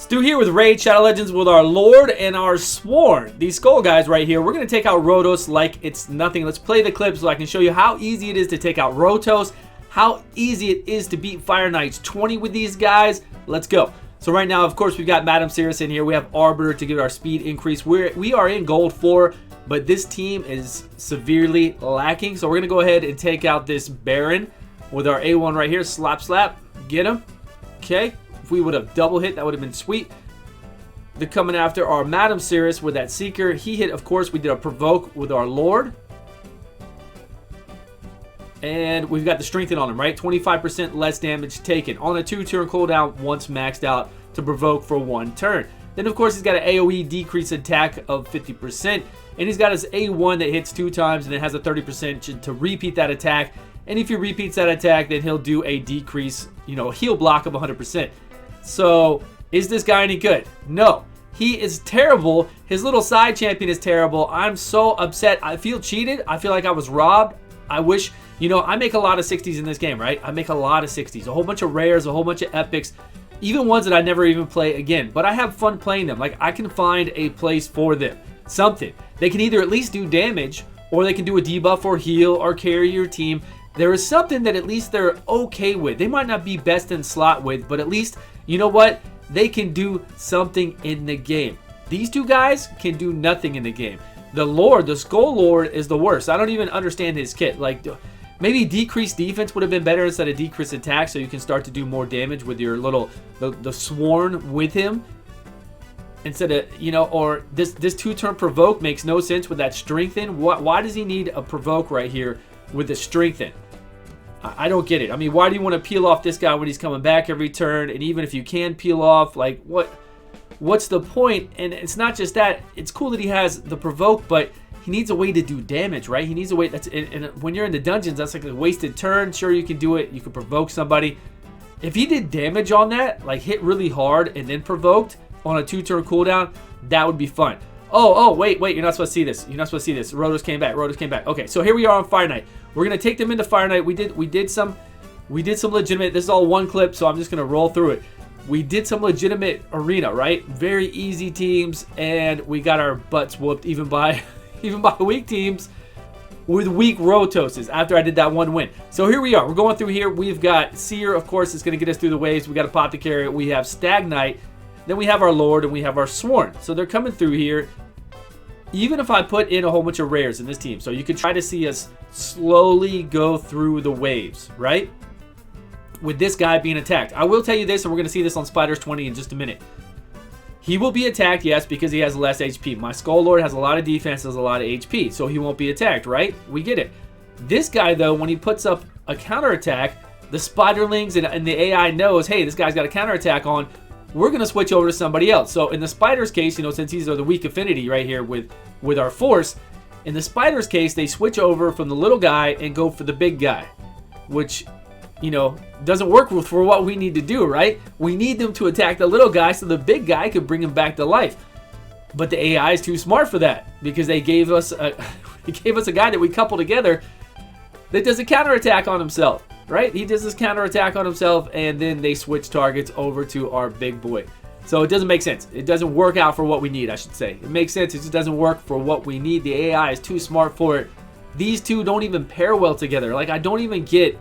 Stu here with Raid Shadow Legends with our Lord and our Sworn. These Skull guys right here, we're going to take out Rotos like it's nothing. Let's play the clip so I can show you how easy it is to take out Rotos, how easy it is to beat Fire Knights 20 with these guys. Let's go. So right now, of course, we've got Madam Cirrus in here. We have Arbiter to give our speed increase. We are in gold 4, but this team is severely lacking. So we're going to go ahead and take out this Baron with our A1 right here. Slap, slap. Get him. Okay. If we would have double hit, that would have been sweet. They're coming after our Madam Cirrus with that Seeker. He hit, of course, we did a provoke with our Lord. And we've got the Strengthen on him, right? 25% less damage taken. On a 2-turn cooldown, once maxed out to provoke for 1 turn. Then, of course, he's got an AoE decrease attack of 50%. And he's got his A1 that hits 2 times and it has a 30% to repeat that attack. And if he repeats that attack, then he'll do a decrease, heal block of 100%. So, is this guy any good? No. He is terrible. His little side champion is terrible. I'm so upset. I feel cheated. I feel like I was robbed. I wish, I make a lot of 60s in this game, right? I make a lot of 60s. A whole bunch of rares, a whole bunch of epics, even ones that I never even play again. But I have fun playing them. Like, I can find a place for them. Something. They can either at least do damage, or they can do a debuff or heal or carry your team. There is something that at least they're okay with. They might not be best in slot with, but at least, you know what? They can do something in the game. These two guys can do nothing in the game. The Lord, the Skull Lord, is the worst. I don't even understand his kit. Like, maybe decreased defense would have been better instead of decreased attack, so you can start to do more damage with your little, the Sworn with him. Instead of, or this 2-turn provoke makes no sense with that Strengthen. Why does he need a provoke right here with the Strengthen? I don't get it. I mean, why do you want to peel off this guy when he's coming back every turn? And even if you can peel off, like, what's the point? And it's not just that. It's cool that he has the provoke, but he needs a way to do damage, right? He needs a way. And when you're in the dungeons, that's like a wasted turn. Sure, you can do it. You can provoke somebody. If he did damage on that, like hit really hard and then provoked on a 2-turn cooldown, that would be fun. Oh, wait, you're not supposed to see this. You're not supposed to see this. Rotos came back. Okay, so here we are on Fire Knight. We're going to take them into Fire Knight. We did some legitimate. This is all one clip, so I'm just going to roll through it. We did some legitimate arena, right? Very easy teams, and we got our butts whooped even by weak teams with weak Rotoses after I did that one win. So here we are. We're going through here. We've got Seer, of course, is going to get us through the waves. We got Apothecary. We have Stag Knight. Then we have our Lord, and we have our Sworn. So they're coming through here. Even if I put in a whole bunch of rares in this team, so you can try to see us slowly go through the waves, right? With this guy being attacked. I will tell you this, and we're going to see this on Spiders 20 in just a minute. He will be attacked, yes, because he has less HP. My Skull Lord has a lot of defense, has a lot of HP, so he won't be attacked, right? We get it. This guy, though, when he puts up a counterattack, the Spiderlings and the AI knows, hey, this guy's got a counterattack on. We're going to switch over to somebody else. So in the Spider's case, since these are the weak affinity right here with our force, in the Spider's case, they switch over from the little guy and go for the big guy, which, doesn't work for what we need to do, right? We need them to attack the little guy so the big guy could bring him back to life. But the AI is too smart for that because they gave us a guy that we couple together that does a counterattack on himself. Right? He does this counterattack on himself, and then they switch targets over to our big boy. So it doesn't make sense. It doesn't work out for what we need, I should say. It makes sense. It just doesn't work for what we need. The AI is too smart for it. These two don't even pair well together. Like, I don't even get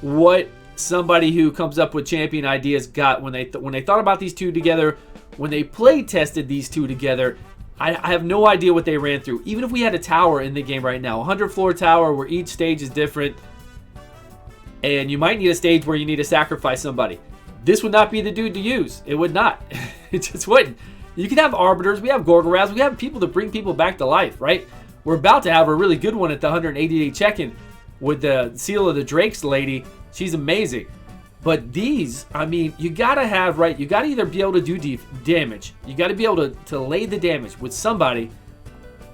what somebody who comes up with champion ideas got when they thought about these two together, when they play tested these two together. I have no idea what they ran through. Even if we had a tower in the game right now, a 100-floor tower where each stage is different, and you might need a stage where you need to sacrifice somebody. This would not be the dude to use. It would not. It just wouldn't. You can have Arbiters. We have Gorgorabs. We have people to bring people back to life, right? We're about to have a really good one at the 180-day check-in with the Seal of the Drakes lady. She's amazing. But these, I mean, you got to have, right? You got to either be able to do damage. You got to be able to lay the damage with somebody.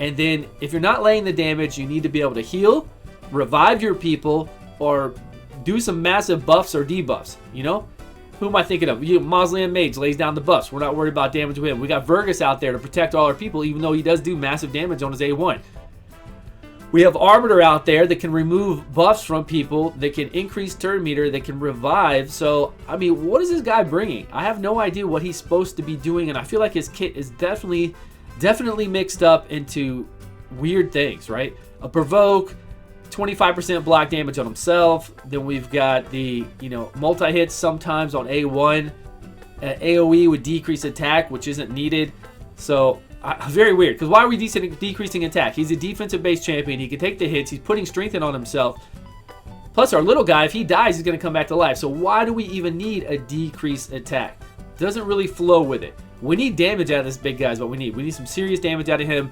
And then if you're not laying the damage, you need to be able to heal, revive your people, or do some massive buffs or debuffs, Who am I thinking of? Mausoleum Mage lays down the buffs. We're not worried about damage with him. We got Vergus out there to protect all our people, even though he does do massive damage on his A1. We have Arbiter out there that can remove buffs from people, that can increase turn meter, that can revive. So, I mean, what is this guy bringing? I have no idea what he's supposed to be doing, and I feel like his kit is definitely mixed up into weird things, right? A provoke, 25% block damage on himself. Then we've got the, multi-hits sometimes on A1. AoE would decrease attack, which isn't needed. So, very weird, because why are we decreasing attack? He's a defensive-based champion. He can take the hits. He's putting strength in on himself. Plus, our little guy, if he dies, he's going to come back to life. So why do we even need a decreased attack? Doesn't really flow with it. We need damage out of this big guy is what we need. We need some serious damage out of him.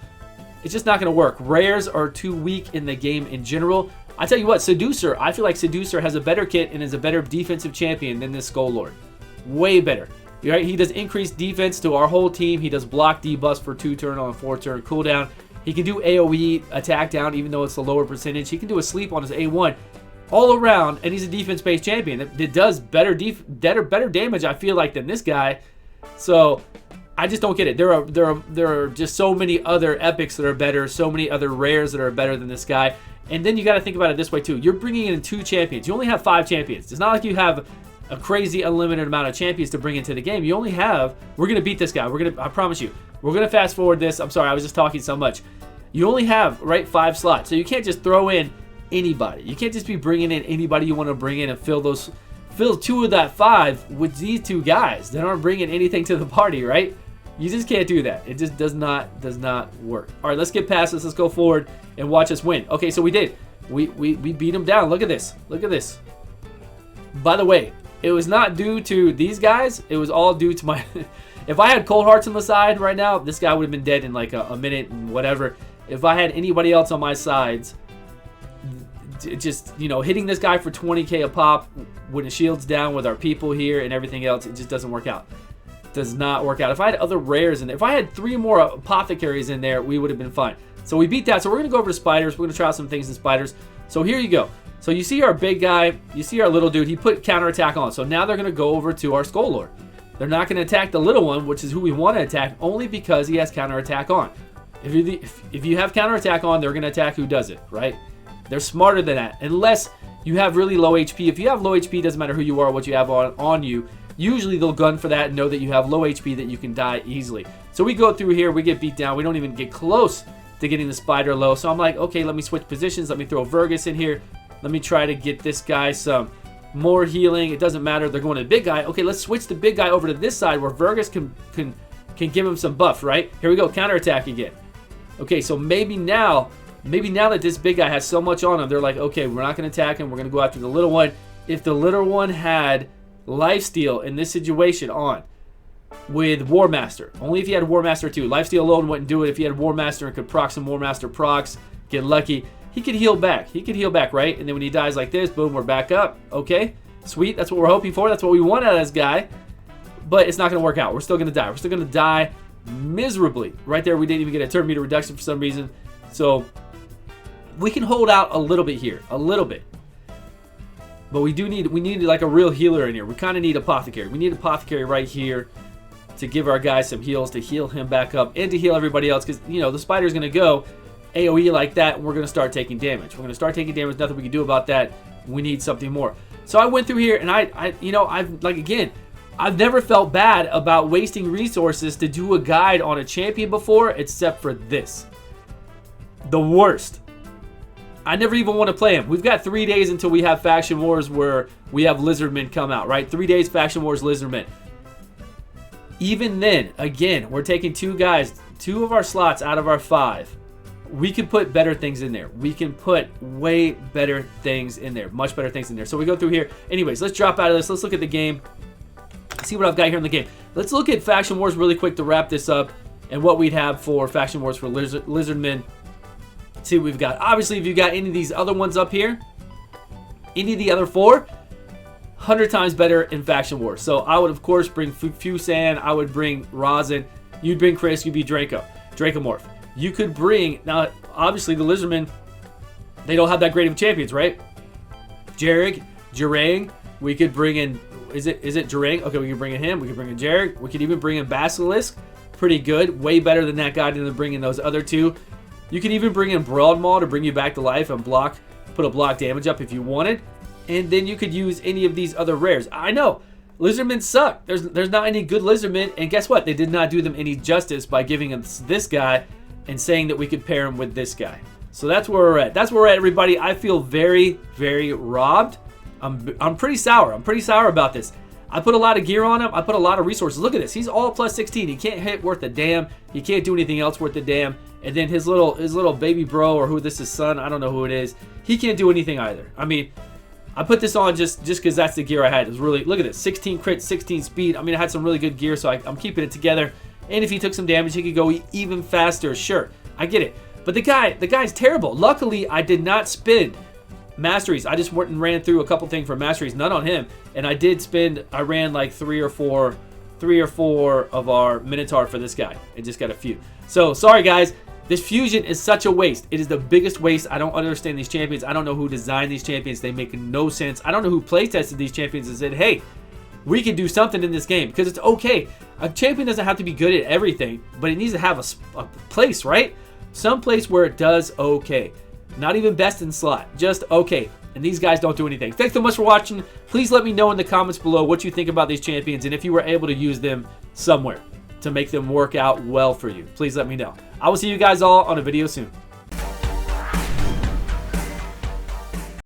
It's just not going to work. Rares are too weak in the game in general. I tell you what, Seducer, I feel like Seducer has a better kit and is a better defensive champion than this Skullsworn. Way better. Right? He does increased defense to our whole team. He does block debuffs for 2-turn on a 4-turn cooldown. He can do AoE attack down even though it's a lower percentage. He can do a sleep on his A1 all around, and he's a defense-based champion. It does better damage, I feel like, than this guy. So I just don't get it. There are just so many other epics that are better, so many other rares that are better than this guy. And then you got to think about it this way too. You're bringing in 2 champions. You only have 5 champions. It's not like you have a crazy unlimited amount of champions to bring into the game. You only have, we're going to beat this guy. I promise you. We're going to fast forward this. I'm sorry, I was just talking so much. You only have, 5 slots. So you can't just throw in anybody. You can't just be bringing in anybody you want to bring in and fill 2 of that 5 with these 2 guys that aren't bringing anything to the party, right? You just can't do that. It just does not work. All right, let's get past this. Let's go forward and watch us win. Okay, so we did. We beat him down. Look at this. Look at this. By the way, it was not due to these guys. It was all due to my... If I had Cold Hearts on the side right now, this guy would have been dead in like a minute and whatever. If I had anybody else on my sides, just, hitting this guy for 20k a pop when the shield's down with our people here and everything else, it just doesn't work out. Does not work out. If I had other rares in there, if I had 3 more apothecaries in there, we would have been fine. So we beat that. So we're going to go over to spiders. We're going to try out some things in spiders. So here you go. So you see our big guy, you see our little dude, he put counterattack on. So now they're going to go over to our Skullsworn. They're not going to attack the little one, which is who we want to attack, only because he has counterattack on. If you have counterattack on, they're going to attack who does it, right? They're smarter than that, unless you have really low HP. If you have low HP, it doesn't matter who you are, what you have on you. Usually they'll gun for that and know that you have low HP, that you can die easily. So we go through here, we get beat down. We don't even get close to getting the spider low. So I'm like, okay, let me switch positions. Let me throw Vergus in here. Let me try to get this guy some more healing. It doesn't matter. They're going to the big guy. Okay, let's switch the big guy over to this side where Vergus can give him some buff, right? Here we go, counterattack again. Okay, so maybe now that this big guy has so much on him, they're like, okay, we're not going to attack him. We're going to go after the little one. If the little one had lifesteal in this situation on with War Master, only if he had War Master too. Lifesteal alone wouldn't do it. If he had War Master and could proc some War Master procs, get lucky, he could heal back. He could heal back, right? And then when he dies like this, boom, we're back up. Okay, sweet. That's what we're hoping for. That's what we want out of this guy. But it's not going to work out. We're still going to die. We're still going to die miserably. Right there, we didn't even get a turn meter reduction for some reason. So we can hold out a little bit here. A little bit. But we need like a real healer in here. We kind of need Apothecary. We need Apothecary right here to give our guy some heals, to heal him back up, and to heal everybody else. Because, the spider's going to go AoE like that, and we're going to start taking damage. We're going to start taking damage. Nothing we can do about that. We need something more. So I went through here, and I've never felt bad about wasting resources to do a guide on a champion before, except for this. The worst. I never even want to play him. We've got 3 days until we have Faction Wars where we have Lizardmen come out, right? 3 days, Faction Wars, Lizardmen. Even then, again, we're taking 2 guys, 2 of our slots out of our 5. We can put better things in there. We can put way better things in there. Much better things in there. So we go through here. Anyways, let's drop out of this. Let's look at the game. See what I've got here in the game. Let's look at Faction Wars really quick to wrap this up and what we'd have for Faction Wars for Lizardmen. See what we've got. Obviously, if you got any of these other ones up here, any of the other 4, 100 times better in Faction Wars. So I would, of course, bring Fusan. I would bring Rosin. You'd bring Chris. You'd be Dracomorph. You could bring, now, obviously, the Lizardmen, they don't have that great of champions, right? Jarang. We could bring in, is it Jarang? Okay, we could bring in him. We could bring in Jarang. We could even bring in Basilisk. Pretty good. Way better than that guy than bringing those other 2. You could even bring in Broad Maul to bring you back to life and put a block damage up if you wanted. And then you could use any of these other rares. I know, Lizardmen suck. There's not any good Lizardmen. And guess what? They did not do them any justice by giving us this guy and saying that we could pair him with this guy. So that's where we're at. That's where we're at, everybody. I feel very, very robbed. I'm pretty sour. I'm pretty sour about this. I put a lot of gear on him. I put a lot of resources. Look at this. He's all plus 16. He can't hit worth a damn. He can't do anything else worth a damn. And then his little baby bro, or who this is, son, I don't know who it is. He can't do anything either. I mean, I put this on just because that's the gear I had. It was really, look at this, 16 crit, 16 speed. I mean, I had some really good gear, so I'm keeping it together. And if he took some damage, he could go even faster. Sure, I get it. But the guy's terrible. Luckily, I did not spend masteries. I just went and ran through a couple things for masteries, none on him. And I ran like three or four of our Minotaur for this guy. And just got a few. So, sorry guys. This fusion is such a waste. It is the biggest waste. I don't understand these champions. I don't know who designed these champions. They make no sense. I don't know who playtested these champions and said, hey, we can do something in this game. Because it's okay. A champion doesn't have to be good at everything, but it needs to have a place, right? Some place where it does okay. Not even best in slot. Just okay. And these guys don't do anything. Thanks so much for watching. Please let me know in the comments below what you think about these champions and if you were able to use them somewhere to make them work out well for you. Please let me know. I will see you guys all on a video soon.